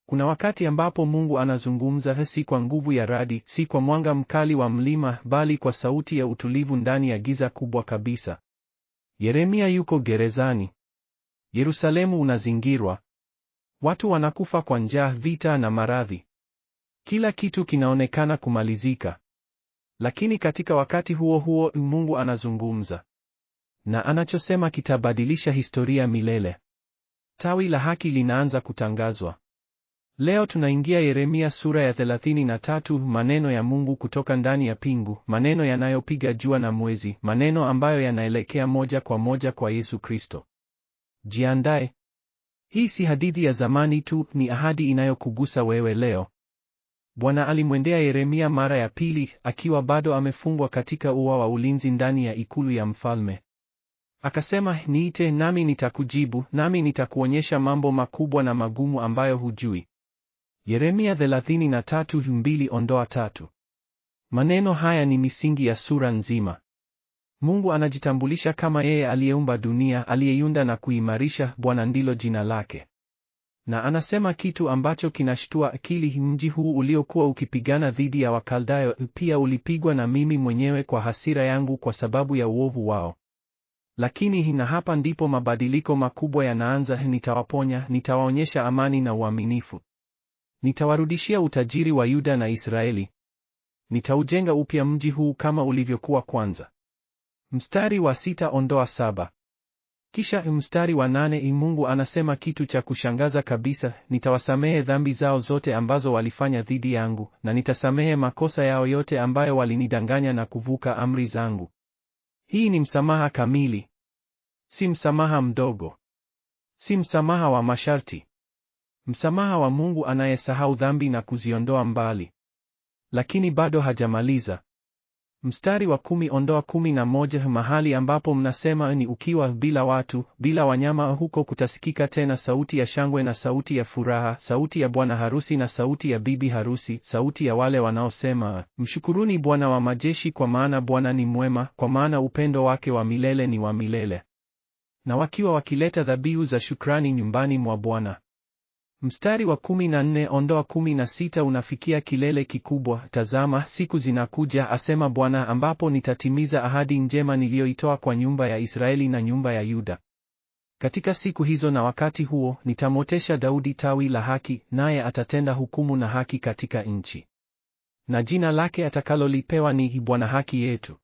Kuna wakati ambapo Mungu anazungumza, si kwa nguvu ya radi, si kwa mwanga mkali wa mlima, bali kwa sauti ya utulivu ndani ya giza kubwa kabisa. Yeremia yuko gerezani. Yerusalemu unazingirwa. Watu wanakufa kwa njaa, vita na maradhi. Kila kitu kinaonekana kumalizika. Lakini katika wakati huo huo Mungu anazungumza. Na anachosema kitabadilisha historia milele. Tawi la haki linaanza kutangazwa. Leo tunaingia Yeremia sura ya 33, maneno ya Mungu kutoka ndani ya pingu, maneno yanayopiga jua na mwezi, maneno ambayo yanaelekea moja kwa moja kwa Yesu Kristo. Jiandae. Hii si hadithi ya zamani tu, ni ahadi inayokugusa wewe leo. Bwana alimwendea Yeremia mara ya pili, akiwa bado amefungwa katika ua wa ulinzi ndani ya ikulu ya mfalme. Akasema, niite nami nitakujibu, nami nitakuonyesha mambo makubwa na magumu ambayo hujui. Yeremia 33:2-3. Maneno haya ni misingi ya sura nzima. Mungu anajitambulisha kama yeye aliyeumba dunia, aliyeiunda na kuimarisha. Bwana ndilo jina lake. Na anasema kitu ambacho kinashtua akili: mji huu uliokuwa ukipigana dhidi ya Wakaldayo pia ulipigwa na mimi mwenyewe kwa hasira yangu kwa sababu ya uovu wao. Lakini na hapa ndipo mabadiliko makubwa yanaanza. Nitawaponya, nitawaonyesha amani na uaminifu. Nitawarudishia utajiri wa Yuda na Israeli. Nitaujenga upya mji huu kama ulivyokuwa kwanza. Mstari wa 6-7. Kisha mstari wa 8, Mungu anasema kitu cha kushangaza kabisa: nitawasamehe dhambi zao zote ambazo walifanya dhidi yangu, na nitasamehe makosa yao yote ambayo walinidanganya na kuvuka amri zangu. Hii ni msamaha kamili. Si msamaha mdogo. Si msamaha wa masharti. Msamaha wa Mungu anayesahau dhambi na kuziondoa mbali. Lakini bado hajamaliza. Mstari wa 10-11, mahali ambapo mnasema ni ukiwa, bila watu, bila wanyama, huko kutasikika tena sauti ya shangwe na sauti ya furaha, sauti ya bwana harusi na sauti ya bibi harusi, sauti ya wale wanaosema, mshukuruni Bwana wa majeshi, kwa maana Bwana ni mwema, kwa maana upendo wake wa milele ni wa milele. Na wakiwa wakileta dhabihu za shukrani nyumbani mwa Bwana. Mstari wa 14-16 unafikia kilele kikubwa: tazama, siku zinakuja, asema Bwana, ambapo nitatimiza ahadi njema niliyoitoa kwa nyumba ya Israeli na nyumba ya Yuda. Katika siku hizo na wakati huo, nitamwotesha Daudi tawi la haki, naye atatenda hukumu na haki katika nchi. Na jina lake atakalolipewa ni Bwana Haki Yetu.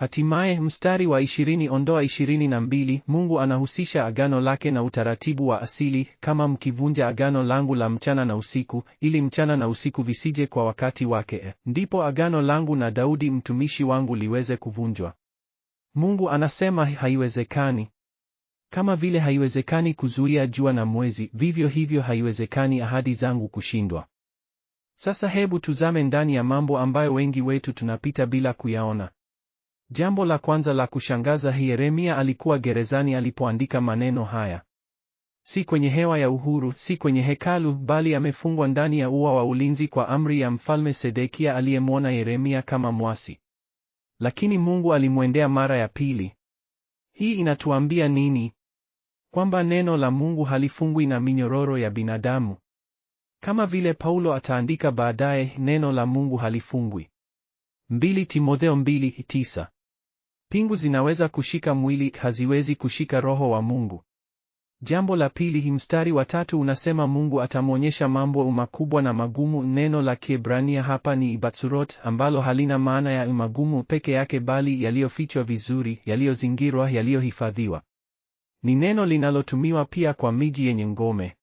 Hatimaye mstari wa 20-22, Mungu anahusisha agano lake na utaratibu wa asili: kama mkivunja agano langu la mchana na usiku, ili mchana na usiku visije kwa wakati wake, ndipo agano langu na Daudi mtumishi wangu liweze kuvunjwa. Mungu anasema haiwezekani. Kama vile haiwezekani kuzuia jua na mwezi, vivyo hivyo haiwezekani ahadi zangu kushindwa. Sasa hebu tuzame ndani ya mambo ambayo wengi wetu tunapita bila kuyaona. Jambo la kwanza la kushangaza: Yeremia alikuwa gerezani alipoandika maneno haya. Si kwenye hewa ya uhuru, si kwenye hekalu, bali amefungwa ndani ya ua wa ulinzi kwa amri ya mfalme Sedekia aliyemwona Yeremia kama mwasi. Lakini Mungu alimwendea mara ya pili. Hii inatuambia nini? Kwamba neno la Mungu halifungwi na minyororo ya binadamu. Kama vile Paulo ataandika baadaye, neno la Mungu halifungwi. 2 Timotheo 2:9. Pingu zinaweza kushika mwili, haziwezi kushika roho wa Mungu. Jambo la pili, mstari wa 3 unasema Mungu atamwonyesha mambo makubwa na magumu. Neno la Kiebrania hapa ni ibatsurot, ambalo halina maana ya magumu peke yake, bali yaliyofichwa vizuri, yaliyozingirwa, yaliyohifadhiwa. Ni neno linalotumiwa pia kwa miji yenye ngome.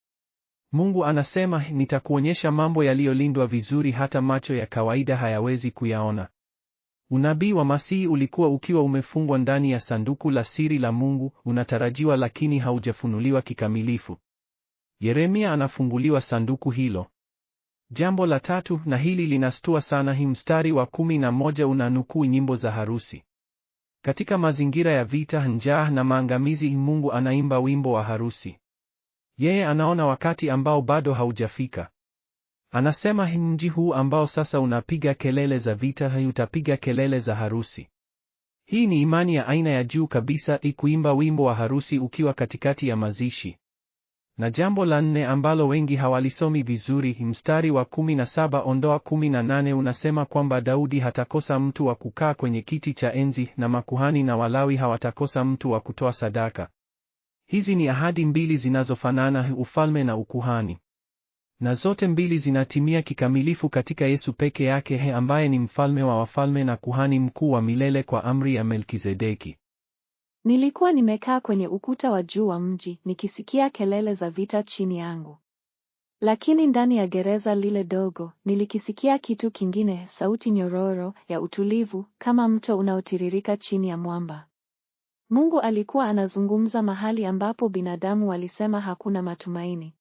Mungu anasema, nitakuonyesha mambo yaliyolindwa vizuri hata macho ya kawaida hayawezi kuyaona. Unabii wa Masihi ulikuwa ukiwa umefungwa ndani ya sanduku la siri la Mungu, unatarajiwa lakini haujafunuliwa kikamilifu. Yeremia anafunguliwa sanduku hilo. Jambo la tatu, na hili linastua sana, mstari wa 11 unanukuu nyimbo za harusi. Katika mazingira ya vita, njaa na maangamizi, Mungu anaimba wimbo wa harusi. Yeye anaona wakati ambao bado haujafika. Anasema mji huu ambao sasa unapiga kelele za vita, utapiga kelele za harusi. Hii ni imani ya aina ya juu kabisa, kuimba wimbo wa harusi ukiwa katikati ya mazishi. Na jambo la nne ambalo wengi hawalisomi vizuri, mstari wa 17-18 unasema kwamba Daudi hatakosa mtu wa kukaa kwenye kiti cha enzi, na makuhani na Walawi hawatakosa mtu wa kutoa sadaka. Hizi ni ahadi mbili zinazofanana, ufalme na ukuhani. Na zote mbili zinatimia kikamilifu katika Yesu peke yake, ambaye ni mfalme wa wafalme na kuhani mkuu wa milele kwa amri ya Melkizedeki. Nilikuwa nimekaa kwenye ukuta wa juu wa mji, nikisikia kelele za vita chini yangu. Lakini ndani ya gereza lile dogo, nilikisikia kitu kingine, sauti nyororo, ya utulivu, kama mto unaotiririka chini ya mwamba. Mungu alikuwa anazungumza mahali ambapo binadamu walisema hakuna matumaini.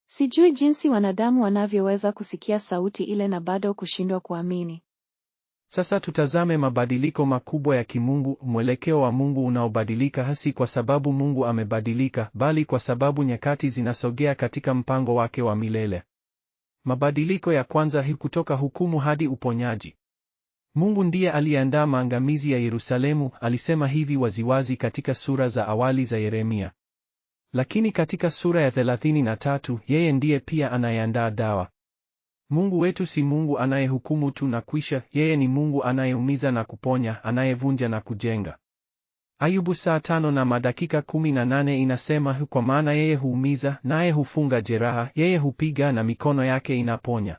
Sijui jinsi wanadamu wanavyoweza kusikia sauti ile na bado kushindwa kuamini. Sasa tutazame mabadiliko makubwa ya kimungu, mwelekeo wa Mungu unaobadilika, hasi kwa sababu Mungu amebadilika, bali kwa sababu nyakati zinasogea katika mpango wake wa milele. Mabadiliko ya kwanza, kutoka hukumu hadi uponyaji. Mungu ndiye aliyeandaa maangamizi ya Yerusalemu, alisema hivi waziwazi katika sura za awali za Yeremia. Lakini katika sura ya 33, yeye ndiye pia anayeandaa dawa. Mungu wetu si Mungu anayehukumu tu na kwisha, yeye ni Mungu anayeumiza na kuponya, anayevunja na kujenga. Ayubu saa 5:18 inasema, kwa maana yeye huumiza, naye hufunga jeraha, yeye hupiga na mikono yake inaponya.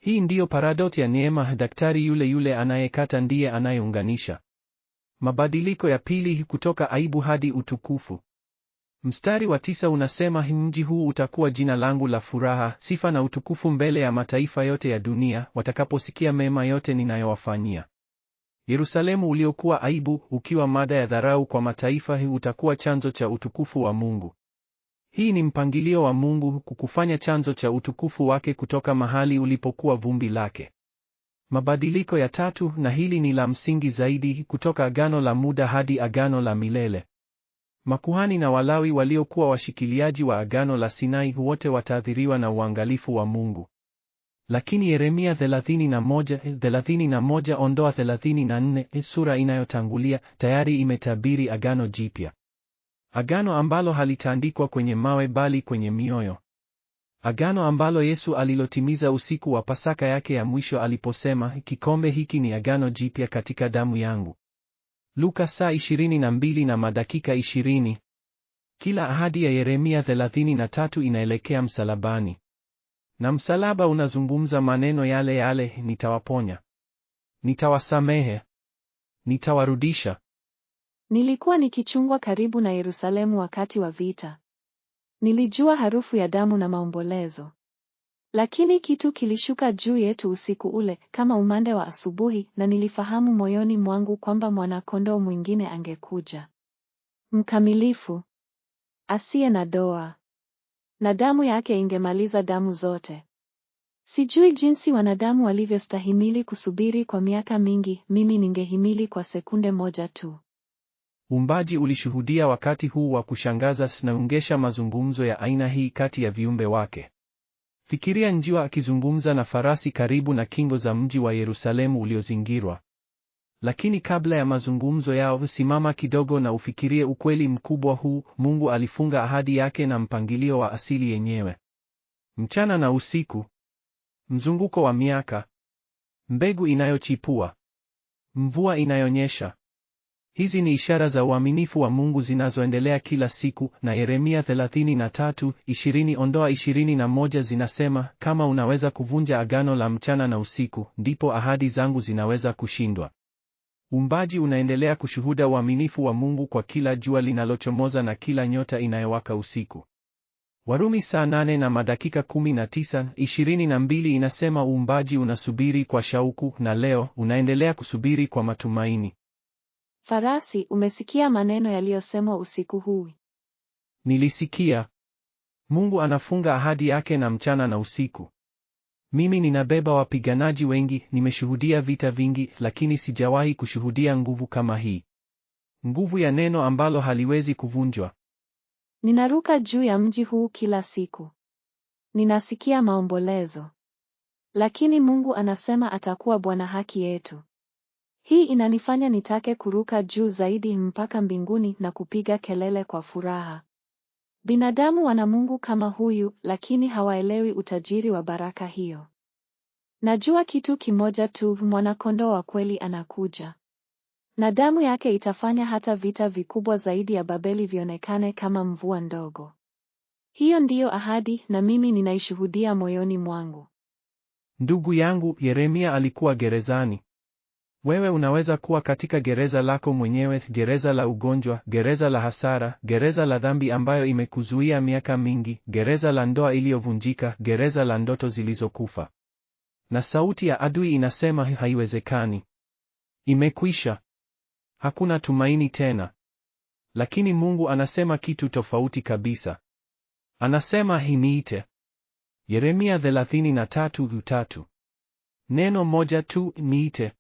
Hii ndiyo paradoksi ya neema, daktari yule yule anayekata ndiye anayeunganisha. Mabadiliko ya pili, kutoka aibu hadi utukufu. Mstari wa 9 unasema, mji huu utakuwa jina langu la furaha, sifa na utukufu mbele ya mataifa yote ya dunia, watakaposikia mema yote ninayowafanyia. Yerusalemu uliokuwa aibu, ukiwa mada ya dharau kwa mataifa, utakuwa chanzo cha utukufu wa Mungu. Hii ni mpangilio wa Mungu, kukufanya chanzo cha utukufu wake kutoka mahali ulipokuwa vumbi lake. Mabadiliko ya tatu, na hili ni la msingi zaidi, kutoka agano la muda hadi agano la milele. Makuhani na Walawi waliokuwa washikiliaji wa agano la Sinai wote wataathiriwa na uangalifu wa Mungu. Lakini Yeremia 31:34, sura inayotangulia, tayari imetabiri agano jipya. Agano ambalo halitaandikwa kwenye mawe bali kwenye mioyo. Agano ambalo Yesu alilotimiza usiku wa Pasaka yake ya mwisho aliposema, kikombe hiki ni agano jipya katika damu yangu. Luka saa 22:20. Kila ahadi ya Yeremia 33 inaelekea msalabani. Na msalaba unazungumza maneno yale yale, nitawaponya, nitawasamehe, nitawarudisha. Nilikuwa nikichungwa karibu na Yerusalemu wakati wa vita. Nilijua harufu ya damu na maombolezo. Lakini kitu kilishuka juu yetu usiku ule, kama umande wa asubuhi, na nilifahamu moyoni mwangu kwamba mwana-kondoo mwingine angekuja. Mkamilifu, asiye na doa. Na damu yake ingemaliza damu zote. Sijui jinsi wanadamu walivyostahimili kusubiri kwa miaka mingi, mimi ningehimili kwa sekunde moja tu. Uumbaji ulishuhudia wakati huu wa kushangaza, na ungesha mazungumzo ya aina hii kati ya viumbe wake. Fikiria njiwa akizungumza na farasi karibu na kingo za mji wa Yerusalemu uliozingirwa. Lakini kabla ya mazungumzo yao, simama kidogo na ufikirie ukweli mkubwa huu, Mungu alifunga ahadi yake na mpangilio wa asili yenyewe. Mchana na usiku. Mzunguko wa miaka. Mbegu inayochipua. Mvua inayonyesha. Hizi ni ishara za uaminifu wa Mungu zinazoendelea kila siku, na Yeremia 33:20-21 zinasema, kama unaweza kuvunja agano la mchana na usiku, ndipo ahadi zangu zinaweza kushindwa. Uumbaji unaendelea kushuhuda uaminifu wa Mungu kwa kila jua linalochomoza na kila nyota inayowaka usiku. Warumi saa 8:19-22 inasema uumbaji unasubiri kwa shauku, na leo unaendelea kusubiri kwa matumaini. Farasi, umesikia maneno yaliyosemwa usiku huu? Nilisikia. Mungu anafunga ahadi yake na mchana na usiku. Mimi ninabeba wapiganaji wengi, nimeshuhudia vita vingi, lakini sijawahi kushuhudia nguvu kama hii. Nguvu ya neno ambalo haliwezi kuvunjwa. Ninaruka juu ya mji huu kila siku. Ninasikia maombolezo. Lakini Mungu anasema atakuwa Bwana haki yetu. Hii inanifanya nitake kuruka juu zaidi mpaka mbinguni na kupiga kelele kwa furaha. Binadamu wana Mungu kama huyu, lakini hawaelewi utajiri wa baraka hiyo. Najua kitu kimoja tu, mwana-kondoo wa kweli anakuja. Na damu yake itafanya hata vita vikubwa zaidi ya Babeli vionekane kama mvua ndogo. Hiyo ndiyo ahadi, na mimi ninaishuhudia moyoni mwangu. Ndugu yangu, Yeremia alikuwa gerezani. Wewe unaweza kuwa katika gereza lako mwenyewe, gereza la ugonjwa, gereza la hasara, gereza la dhambi ambayo imekuzuia miaka mingi, gereza la ndoa iliyovunjika, gereza la ndoto zilizokufa. Na sauti ya adui inasema haiwezekani. Imekwisha. Hakuna tumaini tena. Lakini Mungu anasema kitu tofauti kabisa. Anasema niite. Yeremia 33:3. Neno moja tu, niite.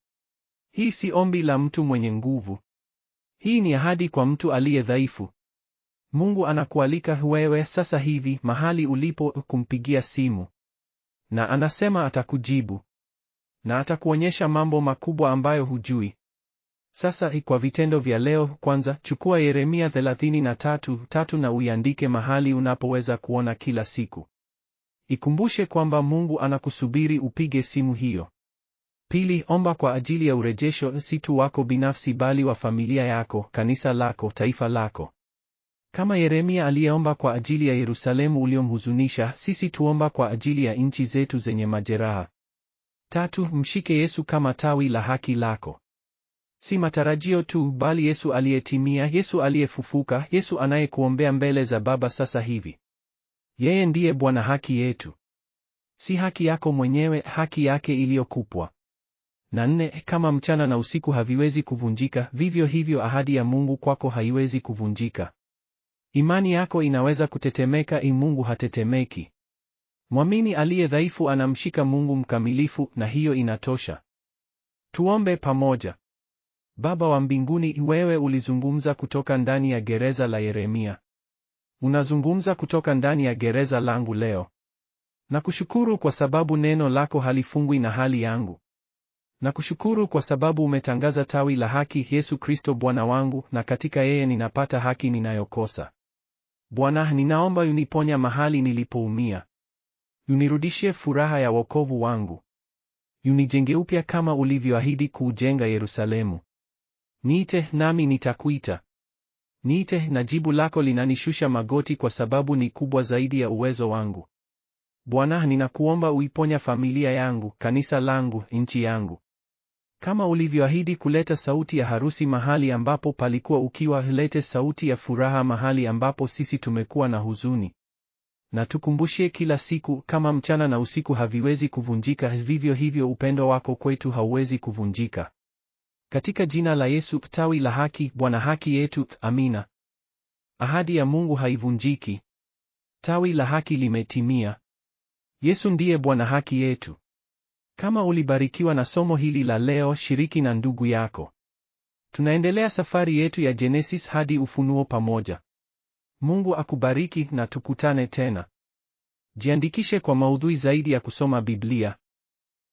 Hii si ombi la mtu mwenye nguvu. Hii ni ahadi kwa mtu aliye dhaifu. Mungu anakualika wewe sasa hivi mahali ulipo kumpigia simu. Na anasema atakujibu. Na atakuonyesha mambo makubwa ambayo hujui. Sasa kwa vitendo vya leo, kwanza chukua Yeremia 33:3 na uiandike mahali unapoweza kuona kila siku. Ikumbushe kwamba Mungu anakusubiri upige simu hiyo. Pili, omba kwa ajili ya urejesho, si tu wako binafsi bali wa familia yako, kanisa lako, taifa lako. Kama Yeremia aliyeomba kwa ajili ya Yerusalemu uliomhuzunisha, sisi tuomba kwa ajili ya nchi zetu zenye majeraha. Tatu, mshike Yesu kama tawi la haki lako. Si matarajio tu, bali Yesu aliyetimia, Yesu aliyefufuka, Yesu anayekuombea mbele za Baba sasa hivi. Yeye ndiye Bwana haki yetu. Si haki yako mwenyewe, haki yake iliyokupwa. Na nne, kama mchana na usiku haviwezi kuvunjika, vivyo hivyo ahadi ya Mungu kwako haiwezi kuvunjika. Imani yako inaweza kutetemeka, Mungu hatetemeki. Mwamini aliye dhaifu anamshika Mungu mkamilifu, na hiyo inatosha. Tuombe pamoja. Baba wa mbinguni, wewe ulizungumza kutoka ndani ya gereza la Yeremia. Unazungumza kutoka ndani ya gereza langu leo. Nakushukuru kwa sababu neno lako halifungwi na hali yangu. Nakushukuru kwa sababu umetangaza tawi la haki, Yesu Kristo Bwana wangu, na katika yeye ninapata haki ninayokosa. Bwana, ninaomba uniponya mahali nilipoumia. Unirudishie furaha ya wokovu wangu. Unijenge upya kama ulivyoahidi kuujenga Yerusalemu. Niite nami nitakuita. Niite na jibu lako linanishusha magoti kwa sababu ni kubwa zaidi ya uwezo wangu. Bwana, ninakuomba uiponya familia yangu, kanisa langu, nchi yangu. Kama ulivyoahidi kuleta sauti ya harusi mahali ambapo palikuwa ukiwa, lete sauti ya furaha mahali ambapo sisi tumekuwa na huzuni. Na tukumbushie kila siku, kama mchana na usiku haviwezi kuvunjika, vivyo hivyo upendo wako kwetu hauwezi kuvunjika. Katika jina la Yesu, tawi la haki, Bwana haki yetu, amina. Ahadi ya Mungu haivunjiki. Tawi la haki limetimia. Yesu ndiye Bwana haki yetu. Kama ulibarikiwa na somo hili la leo, shiriki na ndugu yako. Tunaendelea safari yetu ya Genesis hadi Ufunuo pamoja. Mungu akubariki na tukutane tena. Jiandikishe kwa maudhui zaidi ya kusoma Biblia.